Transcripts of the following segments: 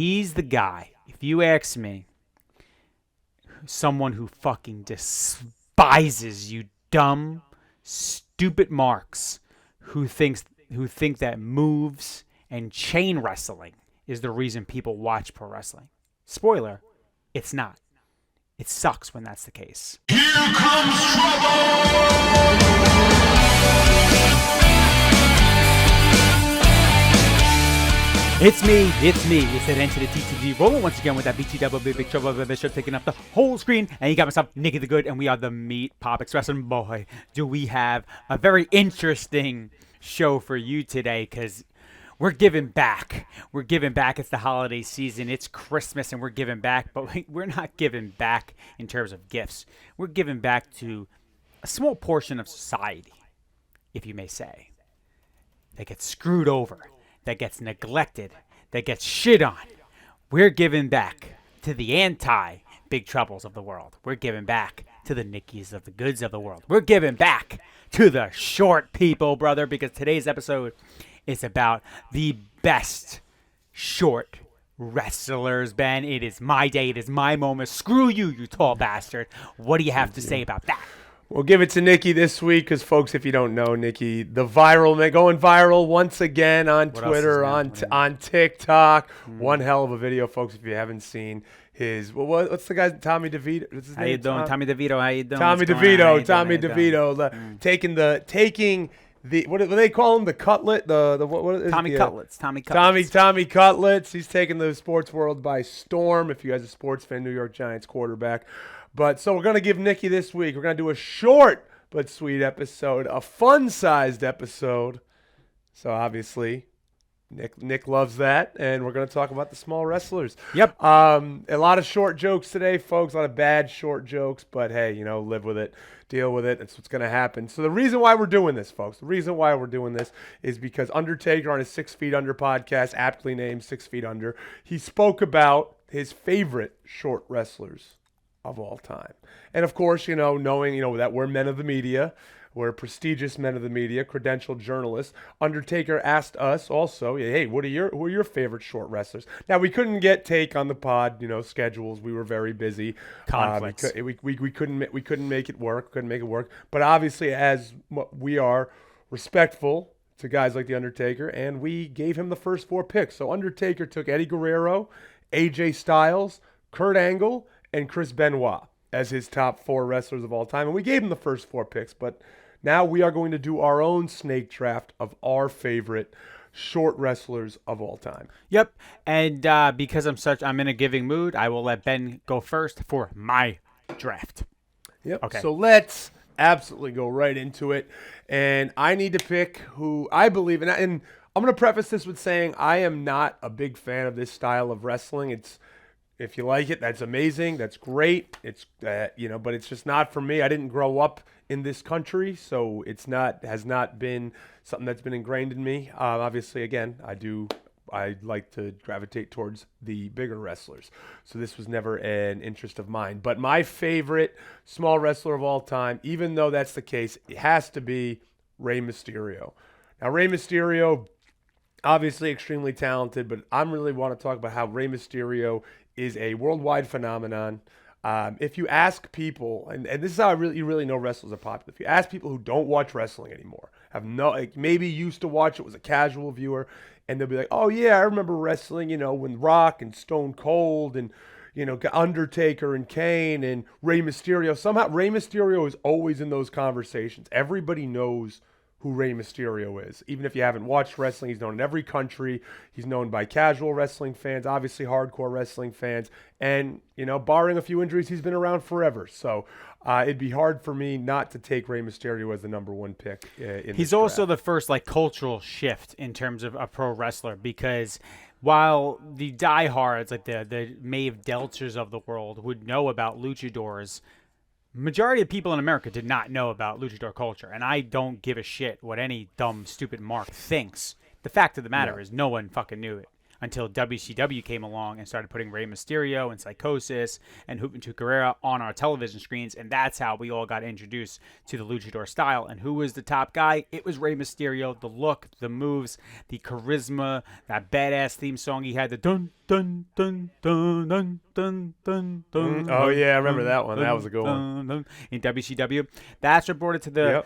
he's the guy. If you ask me, someone who fucking despises you dumb, stupid marks who think that moves and chain wrestling is the reason people watch pro wrestling. Spoiler, it's not. It sucks when that's the case. Here comes trouble! It's me. It's that end to the TTG rolling once again with that BTW Big Trouble Bishop taking up the whole screen. And you got myself, Nicky The Good, and we are the Meat Pop Express. And boy, do we have a very interesting show for you today, because we're giving back. We're giving back. It's the holiday season. It's Christmas, and we're giving back. But we're not giving back in terms of gifts. We're giving back to a small portion of society, if you may say, that gets screwed over, that gets neglected, that gets shit on. We're giving back to the anti-Big Troubles of the world. We're giving back to the Nickies of the Goods of the world. We're giving back to the short people, brother, because today's episode is about the best short wrestlers, Ben. It is my day. It is my moment. Screw you, you tall bastard. What do you have to say about that? We'll give it to Nicky this week because, folks, if you don't know, Nicky, the viral man, going viral once again on Twitter, on TikTok. One hell of a video, folks, if you haven't seen his, what's the guy's, Tommy DeVito? What's his How name? you doing? Tommy DeVito, how you doing? Tommy DeVito, taking the, what do they call him? The cutlet? What is Tommy it? Cutlets. Tommy Cutlets. Tommy Cutlets. He's taking the sports world by storm. If you guys are a sports fan, New York Giants quarterback. But so we're going to give Nicky this week. We're going to do a short but sweet episode, a fun-sized episode. So obviously, Nick loves that, and we're going to talk about the small wrestlers. Yep. A lot of short jokes today, folks. A lot of bad short jokes, but hey, live with it, deal with it. That's what's going to happen. So the reason why we're doing this, folks, is because Undertaker on his 6 Feet Under podcast, aptly named 6 Feet Under, he spoke about his favorite short wrestlers of all time. And of course, knowing, that we're men of the media, we're prestigious men of the media, credentialed journalists, Undertaker asked us also, hey, who are your favorite short wrestlers? Now, we couldn't get Take on the pod, schedules. We were very busy. Conflicts. We couldn't make it work. But obviously, as we are respectful to guys like The Undertaker, and we gave him the first 4 picks. So Undertaker took Eddie Guerrero, AJ Styles, Kurt Angle, and Chris Benoit as his top 4 wrestlers of all time. And we gave him the first 4 picks, but now we are going to do our own snake draft of our favorite short wrestlers of all time. Yep. And because I'm in a giving mood, I will let Ben go first for my draft. Yep. Okay. So let's absolutely go right into it. And I need to pick who I believe in. And I'm going to preface this with saying I am not a big fan of this style of wrestling. If you like it, that's amazing. That's great. It's but it's just not for me. I didn't grow up in this country, so has not been something that's been ingrained in me. Obviously, again, I like to gravitate towards the bigger wrestlers. So this was never an interest of mine. But my favorite small wrestler of all time, even though that's the case, it has to be Rey Mysterio. Now, Rey Mysterio, obviously extremely talented, but I really want to talk about how Rey Mysterio is a worldwide phenomenon. If you ask people, and this is how you really know wrestlers are popular. If you ask people who don't watch wrestling anymore, maybe used to watch it, was a casual viewer, and they'll be like, oh yeah, I remember wrestling, when Rock and Stone Cold and, Undertaker and Kane and Rey Mysterio. Somehow Rey Mysterio is always in those conversations. Everybody knows who Rey Mysterio is. Even if you haven't watched wrestling, he's known in every country. He's known by casual wrestling fans, obviously hardcore wrestling fans. And, barring a few injuries, he's been around forever. So it'd be hard for me not to take Rey Mysterio as the number 1 pick in He's this also draft. the first cultural shift in terms of a pro wrestler, because while the diehards, like the Maeve Delchers of the world, would know about luchadors, majority of people in America did not know about luchador culture, and I don't give a shit what any dumb, stupid mark thinks. The fact of the matter is no one fucking knew it. until WCW came along and started putting Rey Mysterio and Psychosis and Juventud Guerrera on our television screens, and that's how we all got introduced to the luchador style. And who was the top guy? It was Rey Mysterio. The look, the moves, the charisma, that badass theme song he had, the dun dun dun dun dun dun dun dun. Oh yeah, I remember that one. That was a good one. In WCW, that's what brought it to the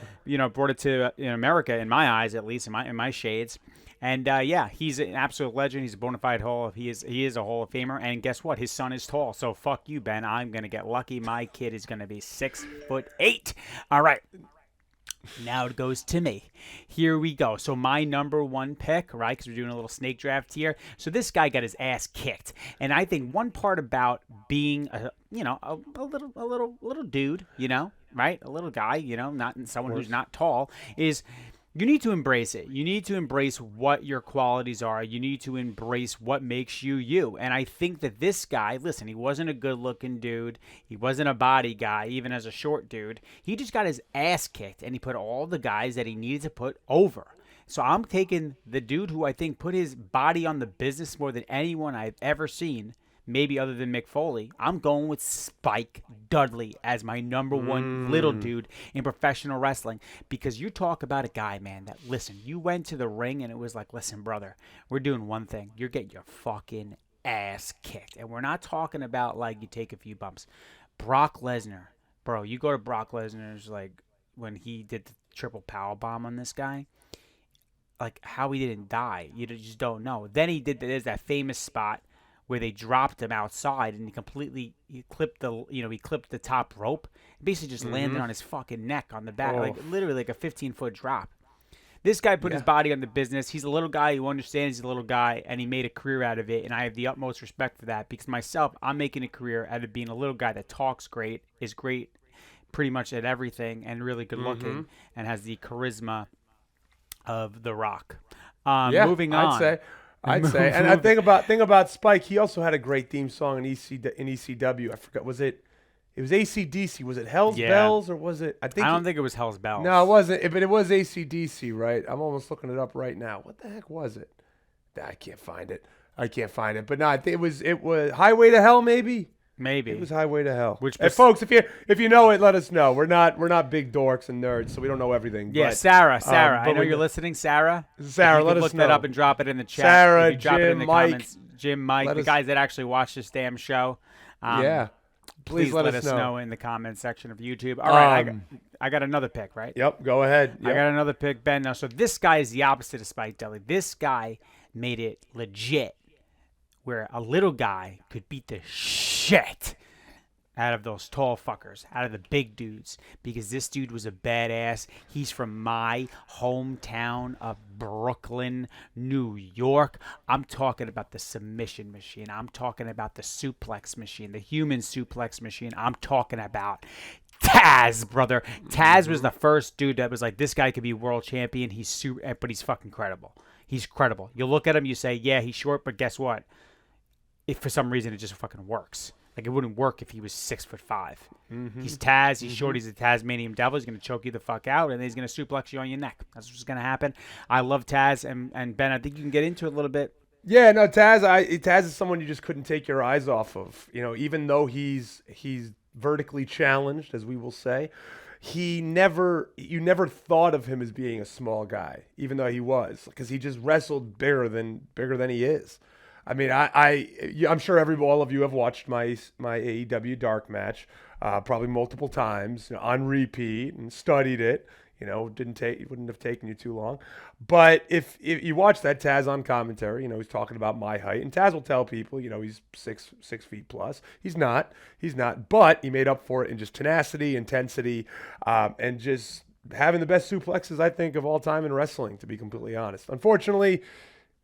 brought it to America, in my eyes, at least in my shades. And yeah, he's an absolute legend. He's a bona fide he is a Hall of Famer. And guess what? His son is tall. So fuck you, Ben. I'm gonna get lucky. My kid is gonna be 6'8". All right. Now it goes to me. Here we go. So my number one pick, right? Because we're doing a little snake draft here. So this guy got his ass kicked, and I think one part about being a little dude, right? A little guy, not someone who's not tall, is you need to embrace it. You need to embrace what your qualities are. You need to embrace what makes you you. And I think that this guy, listen, he wasn't a good-looking dude. He wasn't a body guy, even as a short dude. He just got his ass kicked, and he put all the guys that he needed to put over. So I'm taking the dude who I think put his body on the business more than anyone I've ever seen, maybe other than Mick Foley. I'm going with Spike Dudley as my number one little dude in professional wrestling, because you talk about a guy, man, that, listen, you went to the ring and it was like, listen, brother, we're doing one thing. You're getting your fucking ass kicked. And we're not talking about like you take a few bumps. Brock Lesnar, bro, you go to Brock Lesnar's, like when he did the triple power bomb on this guy, like how he didn't die, you just don't know. Then there's that famous spot where they dropped him outside and he clipped the top rope, basically just landed on his fucking neck on the back, like literally like a 15-foot drop. This guy put his body on the business. He's a little guy who understands he's a little guy, and he made a career out of it, and I have the utmost respect for that, because myself, I'm making a career out of being a little guy that talks great, is great pretty much at everything, and really good looking, and has the charisma of The Rock. Moving on. I'd say, and I think about Spike. He also had a great theme song in ECW. I forgot. It was AC/DC. Was it Hell's Bells or was it? I don't think it was Hell's Bells. No, it wasn't. But it was AC/DC, right? I'm almost looking it up right now. What the heck was it? I can't find it. But no, I think it was Highway to Hell, maybe. Maybe it was Highway to Hell. Folks, if you know it, let us know. We're not big dorks and nerds, so we don't know everything. Yeah, but, Sarah, I know you're listening, Sarah. Let us know. Look that up and drop it in the chat. Sarah, drop Jim, it in the Mike, comments. Jim, Mike, the guys that actually watch this damn show. Please let us know in the comments section of YouTube. All right, I got another pick, right? Yep, go ahead. Yep. I got another pick, Ben. Now, so this guy is the opposite of Spike Dudley. This guy made it legit, where a little guy could beat the shit out of those tall fuckers, out of the big dudes, because this dude was a badass. He's from my hometown of Brooklyn, New York. I'm talking about the submission machine. I'm talking about the suplex machine, the human suplex machine. I'm talking about Taz, brother. Taz was the first dude that was like, this guy could be world champion. But he's fucking credible. He's credible. You look at him, you say, yeah, he's short, but guess what? If for some reason it just fucking works. Like, it wouldn't work if he was 6'5". He's Taz. He's short. He's a Tasmanian devil. He's going to choke you the fuck out, and then he's going to suplex you on your neck. That's what's going to happen. I love Taz, and Ben, I think you can get into it a little bit. Yeah, no, Taz is someone you just couldn't take your eyes off of. Even though he's vertically challenged, as we will say, you never thought of him as being a small guy, even though he was, because he just wrestled bigger than he is. I mean, I'm sure all of you have watched my AEW Dark match, probably multiple times, on repeat, and studied it. It wouldn't have taken you too long. But if you watch that, Taz on commentary, he's talking about my height, and Taz will tell people, he's 6 feet plus. He's not, but he made up for it in just tenacity, intensity, and just having the best suplexes, I think, of all time in wrestling, to be completely honest. Unfortunately,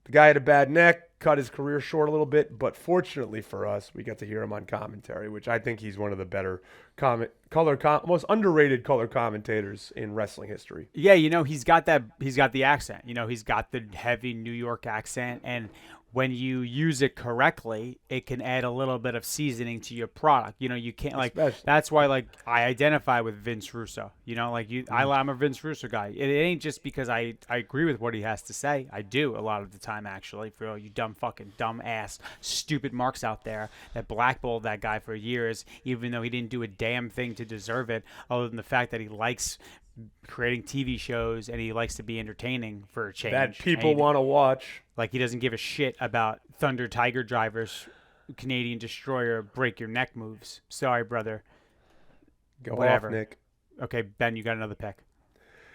the guy had a bad neck, cut his career short a little bit, but fortunately for us, we got to hear him on commentary, which I think he's one of the better most underrated color commentators in wrestling history. Yeah, he's got the accent. He's got the heavy New York accent, and when you use it correctly, it can add a little bit of seasoning to your product. You can't that's why I identify with Vince Russo. I'm a Vince Russo guy. It ain't just because I agree with what he has to say. I do a lot of the time, actually, for all you dumb some fucking dumb ass, stupid marks out there that blackballed that guy for years, even though he didn't do a damn thing to deserve it, other than the fact that he likes creating TV shows and he likes to be entertaining for a change. That people want to watch. Like, he doesn't give a shit about Thunder Tiger Drivers, Canadian Destroyer, break your neck moves. Sorry, brother. Go Whatever. off, Nick. Okay, Ben, you got another pick.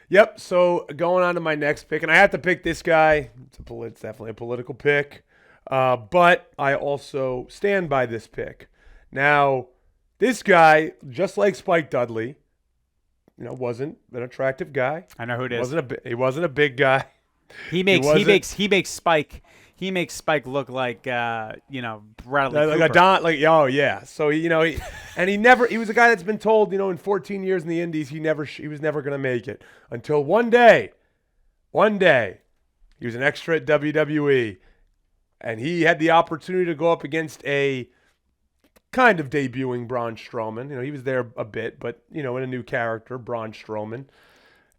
Yep. So going on to my next pick, and I have to pick this guy. It's definitely a political pick, but I also stand by this pick. Now, this guy, just like Spike Dudley, wasn't an attractive guy. I know who it is. He wasn't a big guy. He makes Spike. He makes Spike look like Bradley Like Cooper. a Don, oh yeah. So he was a guy that's been told, in 14 years in the Indies, he was never going to make it until one day, he was an extra at WWE, and he had the opportunity to go up against a kind of debuting Braun Strowman. He was there a bit, but in a new character, Braun Strowman.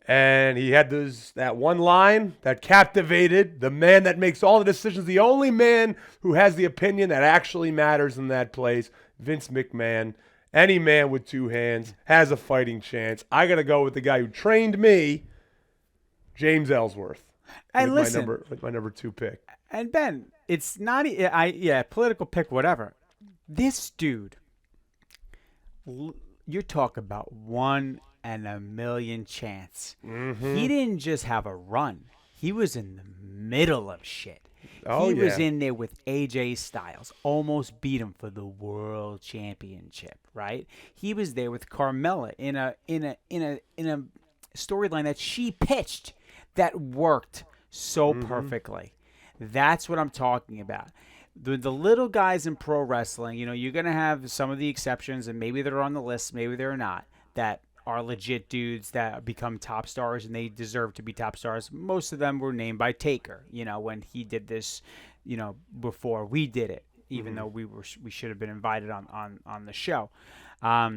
And he had that one line that captivated the man that makes all the decisions, the only man who has the opinion that actually matters in that place, Vince McMahon. Any man with two hands has a fighting chance. I got to go with the guy who trained me, James Ellsworth. And with listen, with my number 2 pick. And Ben, it's not political pick, whatever. This dude, you're talking about 1 in a million chance. Mm-hmm. He didn't just have a run. He was in the middle of shit. Oh, he was yeah. in there with AJ Styles, almost beat him for the world championship, right? He was there with Carmella in a storyline that she pitched that worked so perfectly. That's what I'm talking about. The little guys in pro wrestling, you're going to have some of the exceptions, and maybe they're on the list, maybe they're not, that are legit dudes that become top stars and they deserve to be top stars. Most of them were named by Taker, when he did this, before we did it, even though we should have been invited on the show. But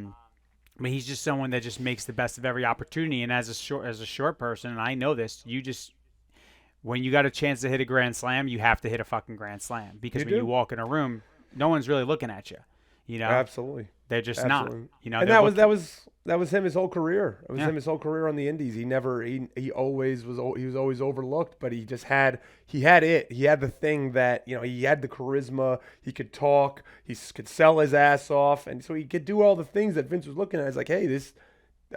he's just someone that just makes the best of every opportunity. And as a short person, and I know this, when you got a chance to hit a grand slam, you have to hit a fucking grand slam, because when you walk in a room, no one's really looking at you. Absolutely. They're just Absolutely. not. And that was him his whole career. It was him his whole career on the Indies. He was always overlooked, but he had it. He had the thing that, he had the charisma. He could talk. He could sell his ass off, and so he could do all the things that Vince was looking at. He's like, hey,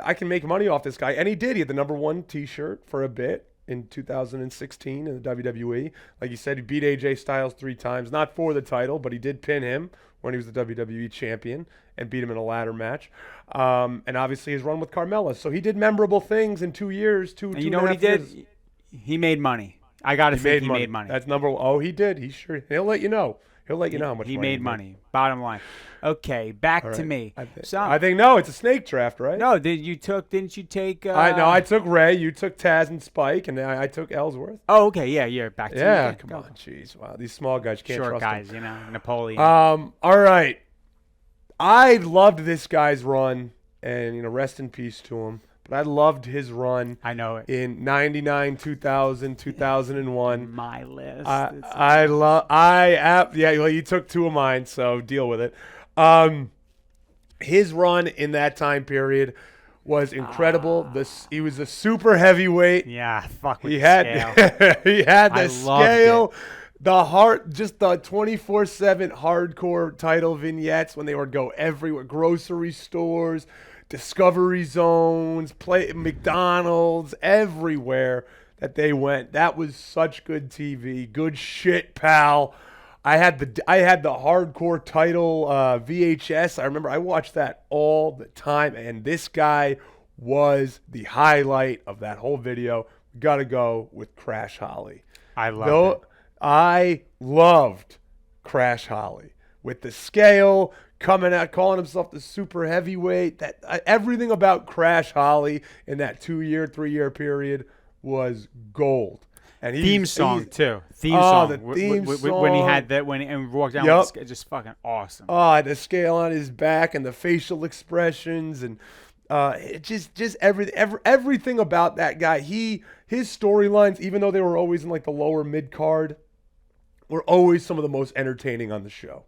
I can make money off this guy, and he did. He had the number 1 T-shirt for a bit in 2016 in the WWE. Like you said, he beat AJ Styles 3 times, not for the title, but he did pin him when he was the WWE champion and beat him in a ladder match. And obviously his run with Carmella. So he did memorable things in 2 years. And you know what he did? He made money. I got to think he made money. That's number 1. Oh, he did. He'll let you know. He'll let you know how much he money made money. Bottom line. Okay, back to me. I think no, it's a snake draft, right? No, didn't you take? I took Ray. You took Taz and Spike, and I took Ellsworth. Oh, okay, yeah, back to me. Yeah, come on, jeez, wow, these small guys you can't short trust guys, them. Napoleon. All right, I loved this guy's run, and rest in peace to him. But I loved his run. I know it. In 99, 2000, 2001. My list. Well, you took 2 of mine, so deal with it. His run in that time period was incredible. He was a super heavyweight. Yeah, fuck with He the had scale. he had the loved scale. Just the 24/7 hardcore title vignettes when they would go everywhere, grocery stores, Discovery Zones, McDonald's, everywhere that they went. That was such good TV. Good shit, pal. I had the hardcore title VHS. I remember I watched that all the time, and this guy was the highlight of that whole video. Got to go with Crash Holly. I loved Crash Holly with the scale, coming out, calling himself the super heavyweight. Everything about Crash Holly in that 3-year period was gold. And theme song too. The theme song when he had that and walked down with the, just fucking awesome. The scale on his back and the facial expressions and just everything about that guy. His storylines, even though they were always in like the lower mid card, were always some of the most entertaining on the show.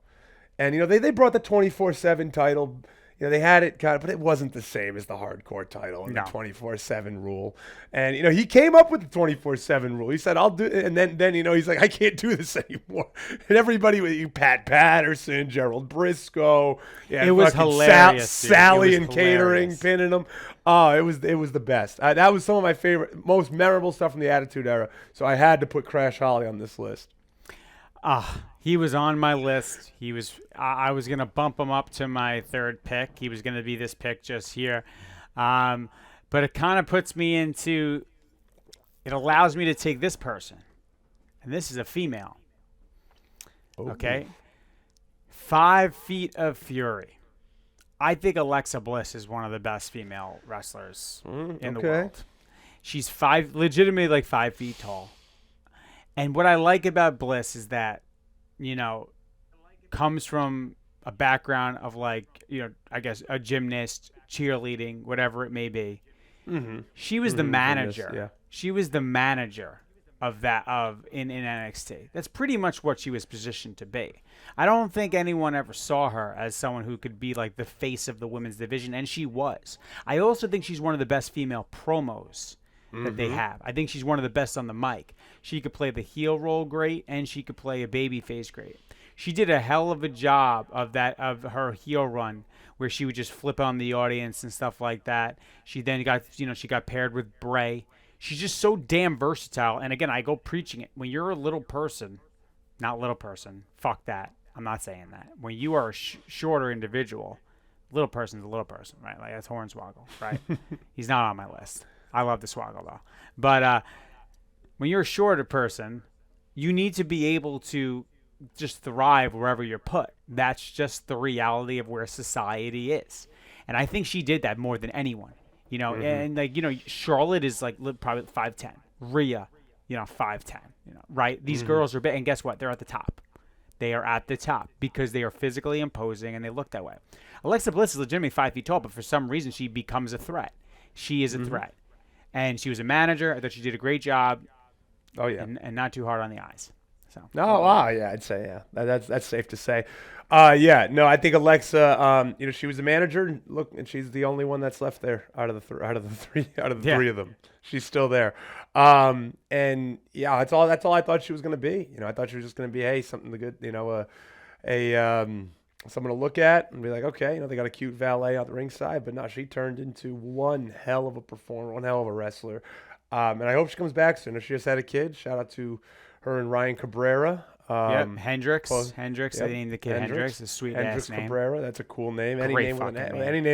And, they brought the 24/7 title. They had it, but it wasn't the same as the hardcore title and the 24/7 rule. And, he came up with the 24/7 rule. He said, I'll do it. And then he's like, I can't do this anymore. And everybody, Pat Patterson, Gerald Briscoe. Yeah, it was hilarious. Sally and catering, pinning them. Oh, it was the best. That was some of my favorite, most memorable stuff from the Attitude Era. So I had to put Crash Holly on this list. He was on my list. I was going to bump him up to my third pick. He was going to be this pick just here. But it kind of puts me into, it allows me to take this person. And this is a female. Oh. Okay. 5 Feet of Fury. I think Alexa Bliss is one of the best female wrestlers in the world. She's legitimately like 5 feet tall. And what I like about Bliss is that, comes from a background of I guess a gymnast, cheerleading, whatever it may be. Mm-hmm. She was the manager. Yeah. She was the manager of in NXT. That's pretty much what she was positioned to be. I don't think anyone ever saw her as someone who could be like the face of the women's division, and she was. I also think she's one of the best female promos that they have. I think she's one of the best on the mic. She could play the heel role great, and she could play a baby face great. She did a hell of a job of her heel run, where she would just flip on the audience and stuff like that. She then got she got paired with Bray. She's just so damn versatile. And again, I go preaching it. When you're a little person, fuck that. I'm not saying that. When you are a shorter individual, little person's a little person, right? Like that's Hornswoggle, right? He's not on my list. I love the Swoggle though. But when you're a shorter person, you need to be able to just thrive wherever you're put. That's just the reality of where society is. And I think she did that more than anyone. And Charlotte is like probably 5'10". Rhea, 5'10", right? These girls are big, and guess what? They're at the top. They are at the top because they are physically imposing and they look that way. Alexa Bliss is legitimately 5 feet tall, but for some reason she becomes a threat. She is a threat. And she was a manager. I thought she did a great job. Oh, yeah. And not too hard on the eyes. So. Yeah, I'd say, yeah. That's safe to say. I think Alexa, she was a manager. Look, and she's the only one that's left there out of the three of them. She's still there. That's all I thought she was going to be. I thought she was just going to be, something to good, someone to look at and be like, okay, they got a cute valet out the ringside, but no, she turned into one hell of a performer, one hell of a wrestler. And I hope she comes back soon. If she just had a kid, shout out to her and Ryan Cabrera. Hendricks. Hendricks. They named the kid Hendricks. A sweet ass name. Cabrera. That's a cool name. Any name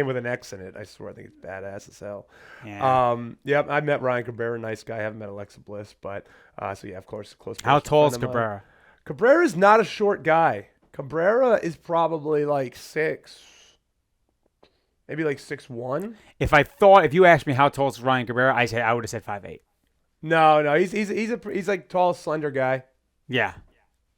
with an X in it. I swear, I think it's badass as hell. Yeah. I met Ryan Cabrera, nice guy. I haven't met Alexa Bliss, but of course, close. How tall is Cabrera? Cabrera's not a short guy. Cabrera is probably like 6'1". If you asked me how tall is Ryan Cabrera, I would have said 5'8". No, he's like tall, slender guy. Yeah.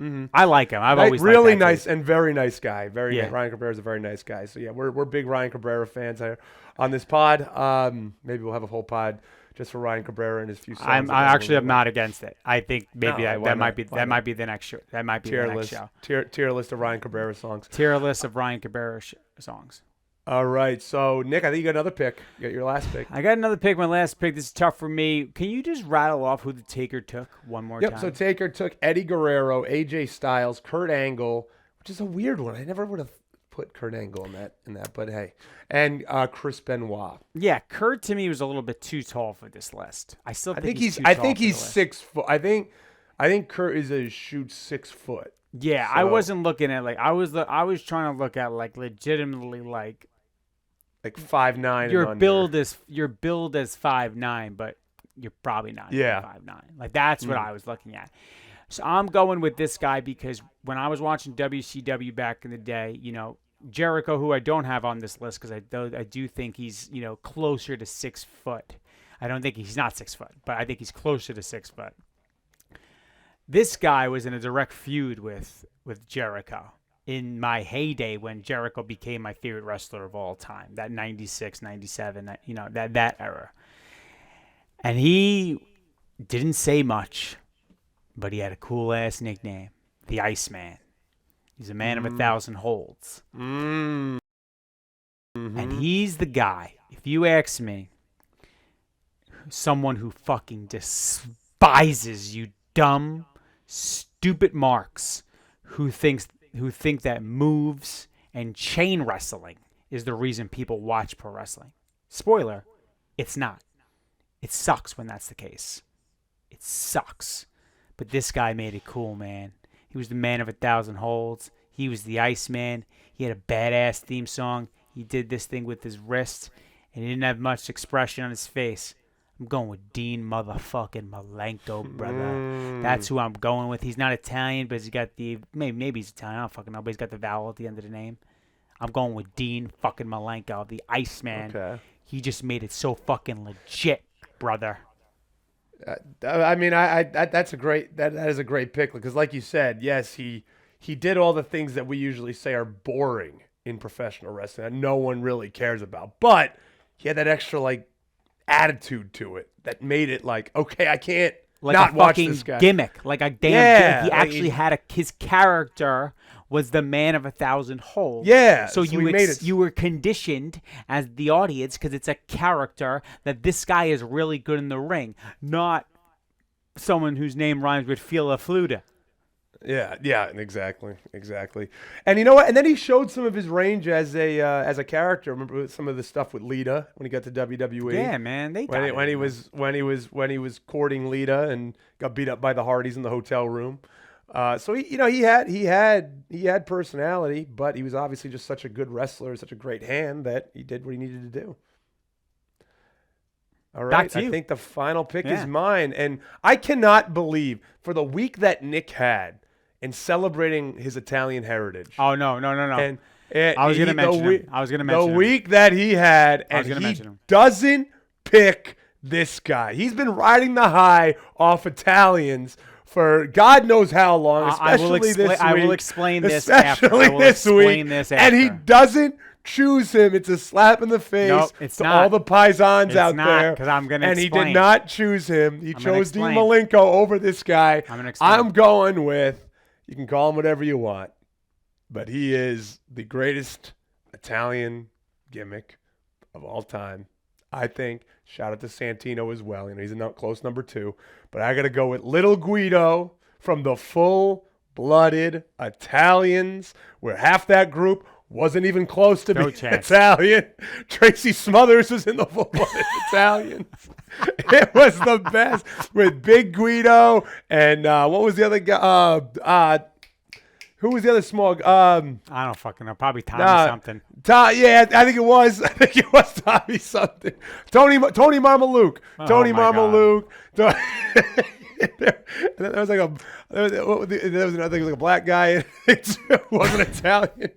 Mm-hmm. I like him. I've always really liked that nice dude. And very nice guy. Ryan Cabrera's a very nice guy. So yeah, we're big Ryan Cabrera fans here on this pod. Maybe we'll have a whole pod just for Ryan Cabrera and his few songs. I'm not against it. I think maybe that might be the next show. That might be the next show. Tier list of Ryan Cabrera songs. Tier list of Ryan Cabrera songs. All right. So Nick, I think you got another pick. You got your last pick. I got another pick. My last pick. This is tough for me. Can you just rattle off who the Taker took one more time? Yep. So Taker took Eddie Guerrero, AJ Styles, Kurt Angle, which is a weird one. I never would have put Kurt Angle in that, but hey, and Chris Benoit. Yeah, Kurt to me was a little bit too tall for this list. I think he's 6 foot. I think Kurt is a shoot 6 foot. Yeah, so, I wasn't looking at I was trying to look at legitimately like 5'9". Your build is 5'9", but you're probably not 5'9". That's what I was looking at. So I'm going with this guy because when I was watching WCW back in the day, Jericho, who I don't have on this list because I do think he's closer to 6 foot. I don't think he's not 6 foot, but I think he's closer to 6 foot. This guy was in a direct feud with Jericho in my heyday when Jericho became my favorite wrestler of all time, that 96, 97, that era. And he didn't say much, but he had a cool-ass nickname. the Iceman. He's a man of 1,000 holds. Mm-hmm. And he's the guy, if you ask me, someone who fucking despises you dumb, stupid marks who think that moves and chain wrestling is the reason people watch pro wrestling. Spoiler, it's not. It sucks when that's the case. It sucks. But this guy made it cool, man. He was the man of 1,000 holds. He was the Iceman. He had a badass theme song. He did this thing with his wrist, and he didn't have much expression on his face. I'm going with Dean motherfucking Malenko, brother. That's who I'm going with. He's not Italian, but he's got the maybe he's Italian. I don't fucking know, but he's got the vowel at the end of the name. I'm going with Dean fucking Malenko, the Iceman. Okay. He just made it so fucking legit, brother. I mean, that's a great that is a great pick because, like you said, yes, he did all the things that we usually say are boring in professional wrestling that no one really cares about, but he had that extra like attitude to it that made it like, okay, I can't like not a watch fucking this guy. Gimmick, like a damn Yeah, gimmick. He like actually had his character was the man of 1,000 holds. Yeah, So, so he made it. you were conditioned as the audience because it's a character that this guy is really good in the ring, not someone whose name rhymes with Fila Fluta. Yeah, exactly. And you know what? And then he showed some of his range as a character. Remember some of the stuff with Lita when he got to WWE. Yeah, man, when he was courting Lita and got beat up by the Hardys in the hotel room. So he had personality, but he was obviously just such a good wrestler, such a great hand that he did what he needed to do. All right, Back to you. I think the final pick is mine, and I cannot believe for the week that Nick had in celebrating his Italian heritage. Oh no! And I was gonna mention him. the week that he had, and he doesn't pick this guy. He's been riding the high off Italians for God knows how long, especially this week. I will explain this after. And he doesn't choose him. It's a slap in the face to all the paisans out there. Because I'm going to And explain. he did not choose him. He chose Dean Malenko over this guy. I'm going with, you can call him whatever you want, but he is the greatest Italian gimmick of all time. I think. Shout out to Santino as well. He's a close number 2. But I got to go with Little Guido from the full-blooded Italians, where half that group wasn't even close to being Italian. Tracy Smothers was in the full-blooded Italians. It was the best with Big Guido and what was the other guy? Who was the other small? I don't fucking know. Probably Tommy something. Yeah, I think it was. Tommy something. Tony Marmaluke. Tony Marmaluke. There was like there was another like a black guy. It wasn't Italian.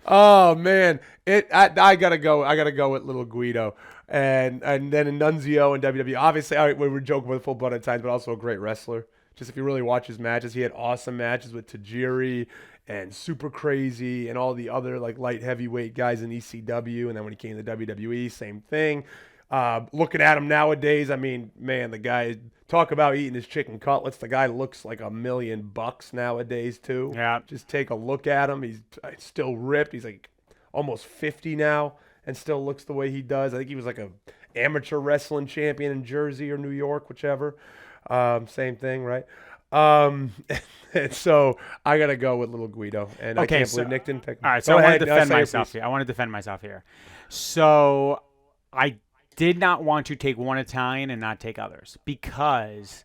Oh man, I gotta go. I gotta go with Little Guido, and then Annunzio and WWE. Obviously, we were joking with full blood at times, but also a great wrestler. Just if you really watch his matches, he had awesome matches with Tajiri and Super Crazy and all the other like light heavyweight guys in ECW. And then when he came to WWE, same thing. Looking at him nowadays, I mean, man, the guy, talk about eating his chicken cutlets. The guy looks like $1 million nowadays too. Yeah. Just take a look at him. He's still ripped. He's like almost 50 now and still looks the way he does. I think he was like a amateur wrestling champion in Jersey or New York, whichever. Same thing, right? And so I got to go with Little Guido. And I can't believe Nick didn't pick him. All right, so I want to defend myself here. I want to defend myself here. So I did not want to take one Italian and not take others because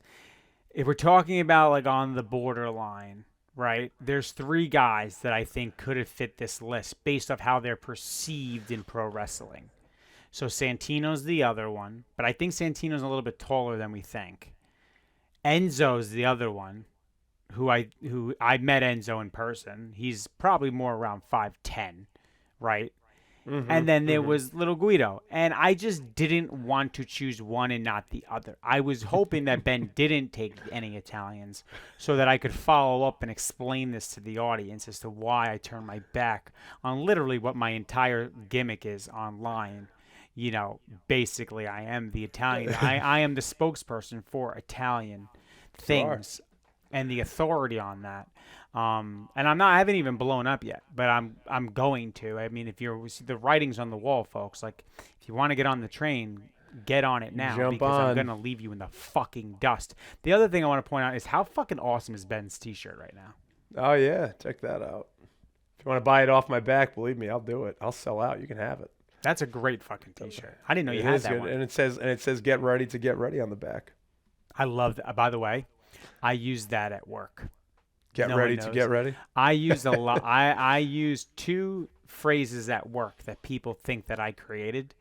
if we're talking about like on the borderline, right, there's 3 guys that I think could have fit this list based off how they're perceived in pro wrestling. So Santino's the other one, but I think Santino's a little bit taller than we think. Enzo's the other one, who I met Enzo in person. He's probably more around 5'10", right? Mm-hmm, and then there was Little Guido. And I just didn't want to choose one and not the other. I was hoping that Ben didn't take any Italians so that I could follow up and explain this to the audience as to why I turned my back on literally what my entire gimmick is online. You know, basically, I am the Italian. I am the spokesperson for Italian things and the authority on that. And I haven't even blown up yet, but I'm going to. I mean, if you're the writing's on the wall, folks. Like, if you want to get on the train, get on it now Jump because I'm on. gonna leave you in the fucking dust. The other thing I want to point out is how fucking awesome is Ben's T-shirt right now. Oh yeah, check that out. If you want to buy it off my back, believe me, I'll do it. I'll sell out. You can have it. That's a great fucking T-shirt. I didn't know you It had is that good. one. And it says get ready to get ready on the back. I love that. By the way, I use that at work. Get No one ready to knows. get ready. I use a lot. I use 2 phrases at work that people think that I created.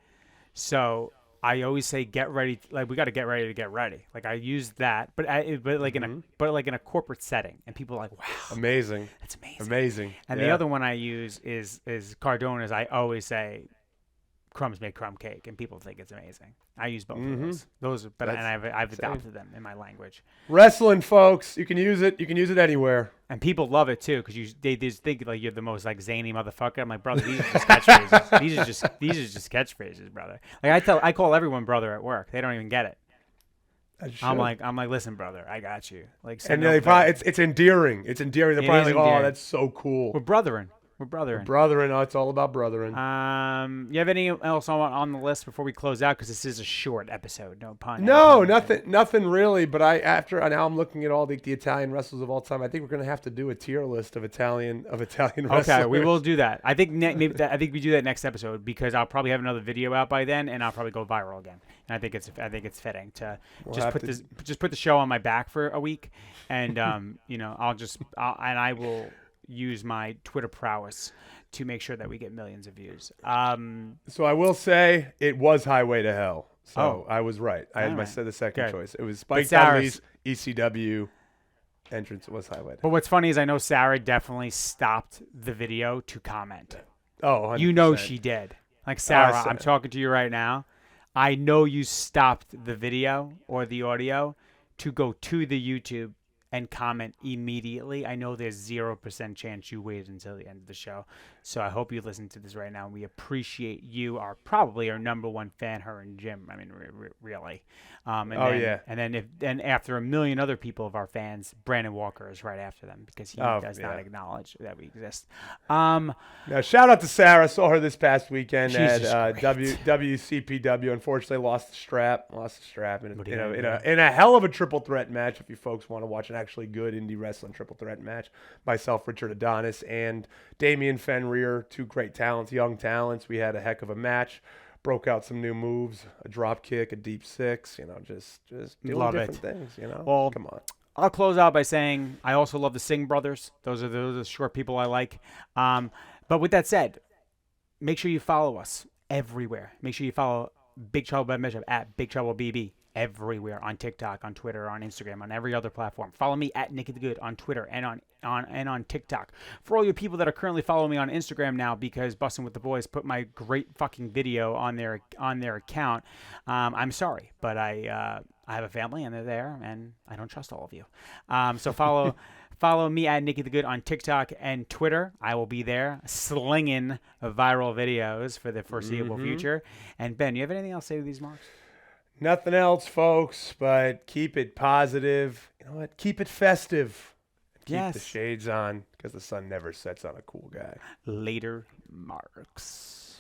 So I always say, "Get ready." Like, we got to get ready to get ready. Like, I use that, but like in a corporate setting, and people are like, "Wow, Amazing. that's amazing." Amazing. And the other one I use is Cardona's. I always say, "Crumbs make crumb cake," and people think it's amazing. I use both of those. And I've adopted them in my language. Wrestling, folks. You can use it. You can use it anywhere. And people love it too because they just think like you're the most like zany motherfucker. I'm like, brother, these are just catchphrases. these are just catchphrases, brother. Like I call everyone brother at work. They don't even get it. I'm like, listen, brother, I got you. Like, And they probably it's endearing. It's endearing. They're It probably is like, oh, endearing. that's so cool. we're brothering. We're brothering. Brethren, it's all about brethren. You have anything else on the list before we close out? Because this is a short episode. No pun. No, no pun. nothing really. But now I'm looking at all the Italian wrestlers of all time. I think we're gonna have to do a tier list of Italian wrestlers. Okay, we will do that. I think I think we do that next episode because I'll probably have another video out by then, and I'll probably go viral again. And I think it's fitting to just put the show on my back for a week, and I will use my Twitter prowess to make sure that we get millions of views. So I will say it was Highway to Hell. So Oh. I was right. I Alright. said the second Good. choice. It was Spike Sarah's- Dudley's ECW entrance. It was Highway to But what's funny is I know Sarah definitely stopped the video to comment. Hell. Oh, 100%. You know she did. Like, Sarah, said I'm it. talking to you right now. I know you stopped the video or the audio to go to the YouTube and comment immediately. I know there's 0% chance you waited until the end of the show. So I hope you listen to this right now. We appreciate you, probably our number one fan, her and Jim. I mean, really. Yeah. And then after a million other people of our fans, Brandon Walker is right after them because he does not acknowledge that we exist. Now, shout out to Sarah. Saw her this past weekend Jesus at Christ. WCPW. Unfortunately, lost the strap in a hell of a triple threat match. If you folks want to watch an actually good indie wrestling triple threat match, myself, Richard Adonis, and Damian Fenrir, 2 great talents, young talents. We had a heck of a match. Broke out some new moves, a drop kick, a deep 6. Just doing Love different it. things. Well, come on. I'll close out by saying I also love the Singh brothers. Those are the short people I like. But with that said, make sure you follow us everywhere. Make sure you follow Big Trouble by Bishop at Big Trouble BB everywhere, on TikTok, on Twitter, on Instagram, on every other platform. Follow me at Nicky The Good on Twitter and on TikTok. For all you people that are currently following me on Instagram now because Bussin' with the Boys put my great fucking video on their account, I'm sorry, but I have a family and they're there, and I don't trust all of you. So follow me at Nicky The Good on TikTok and Twitter. I will be there slinging viral videos for the foreseeable future. And Ben, you have anything else to say to these marks? Nothing else, folks, but keep it positive. You know what? Keep it festive. Keep the shades on because the sun never sets on a cool guy. Later, marks.